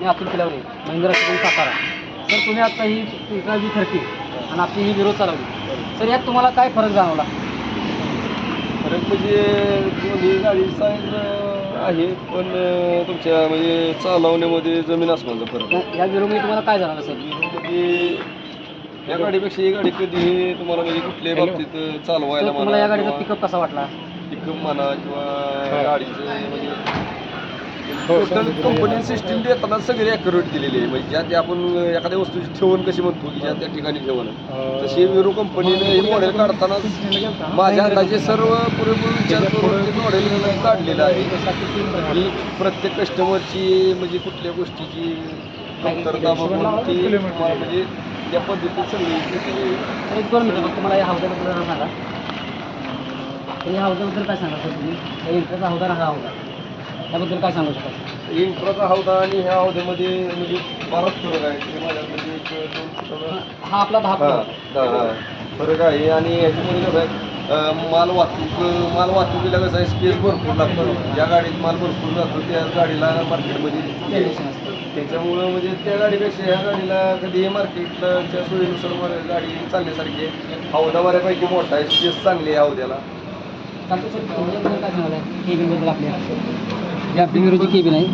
मी Atul किलावरे, Mahindra showroom Satara. Sir तुम्ही आता ही intra V30 आणि आपली ही विरोध चालवली. सर यात तुम्हाला काय फरक जाणवला? फरक म्हणजे दोन्ही गाडी साईज आहे, पण तुमच्या म्हणजे चालवण्यामध्ये जमीन आसमानचा फरक आहे. या विरोधमध्ये तुम्हाला काय जाणवलं सर? म्हणजे या गाडीपेक्षा ही गाडी कधीही तुम्हाला म्हणजे कुठल्याही बाबतीत सर चालवायला तुम्हाला या गाडीचा किंवा पिकअप कसा वाटला? पिकअप म्हणा किंवा गाडीचं म्हणजे टोटल कंपनी सिस्टीम देताना सगळी ॲक्युरेट दिलेली आहे. म्हणजे ज्या त्या आपण एखाद्या वस्तूची ठेवण कशी म्हणतो की ज्या त्या ठिकाणी ठेवणं, तशी विरो कंपनीने हे मॉडेल काढताना माझ्या अंदाजे सर्व पुरेपूर विचार करून ते मॉडेल काढलेलं आहे की प्रत्येक कस्टमरची म्हणजे कुठल्या गोष्टीची कमतरता बघून ती तुम्हाला म्हणजे त्या पद्धतीत सगळी केलेली आहे. तर एक दोन मिनिटं फक्त मला या हौद्याबद्दल जरा सांगा. तर या हौद्याबद्दल काय सांगा सर तुम्ही? या इंट्राचा हौदा आणि हा हौदा त्याबद्दल काय सांगू शकाल? इंट्राचा हौदा आणि ह्या हौद्यामध्ये म्हणजे बराच फरक आहे. ते माझ्यामध्ये एक दोन फुटाचा हा आपला 10 फरक आहे. आणि ह्याच्यामध्ये कसं आहे, माल वाहतुकीला कसं आहे, स्पेस भरपूर लागतो. ज्या गाडीत माल भरपूर जातो त्या गाडीला मार्केटमध्ये त्याच्यामुळं म्हणजे त्या गाडीपेक्षा ह्या गाडीला कधीही मार्केटच्या सोयीनुसार गाडी चालण्यासारखी आहे. हौदा बऱ्यापैकी मोठा आहे, स्पेस चांगली आहे हौद्याला. चालतो सर तुमच्याबद्दल काय सांगाल केबिनबद्दल आपल्या? जी आपली विरोची केबिन आहे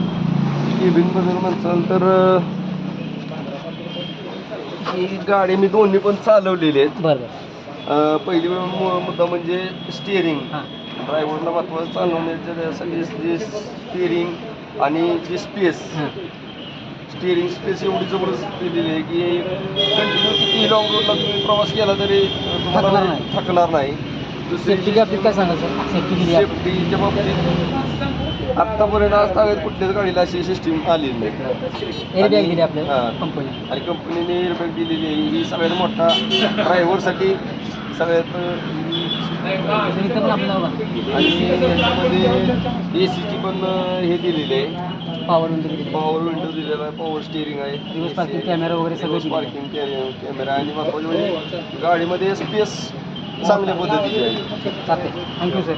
केबिनबद्दल म्हणसाल तर ही गाडी मी दोन्ही पण चालवलेली आहेत. बरं पहिली मुद्दा म्हणजे स्टिअरिंग. हां ड्रायव्हरला महत्त्वाचं चालवण्यासाठी जे स्टिअरिंग आणि जी स्पेस, हां स्टिअरिंग स्पेस एवढी जबरदस्त दिलेली आहे की कंटिन्यू किती लॉंग रोडला तुम्ही प्रवास केला तरी तुम्हाला थकणार नाही. दुसरी सेफ्टी बाबतीत काय सांगाल सर? सेफ्टी किती आहे? सेफ्टीच्या बाबतीत आत्तापर्यंत आज ताब्यात कुठल्याच गाडीला अशी सिस्टीम आलेली नाही. एअरबॅग दिली आपल्याला हां. कंपनी. आणि कंपनीने एअरबॅग दिलेली आहे. ही सगळ्यात मोठा ड्रायव्हरसाठी सगळ्यात इथं पण आपल्याला बघा आणि याच्यामध्ये AC ची पण हे दिलेली आहे, पॉवर विंडो दिली पॉवर विंडो दिलेला आहे, पॉवर स्टिअरिंग आहे, रिव्हर्स पार्किंग कॅमेरा वगैरे सगळं दिलेलं आहे. पार्किंग कॅमेरा आणि महत्त्वाचं म्हणजे गाडीमध्ये स्पेस चांगल्या पद्धतीची आहे. चालते. Thank you sir.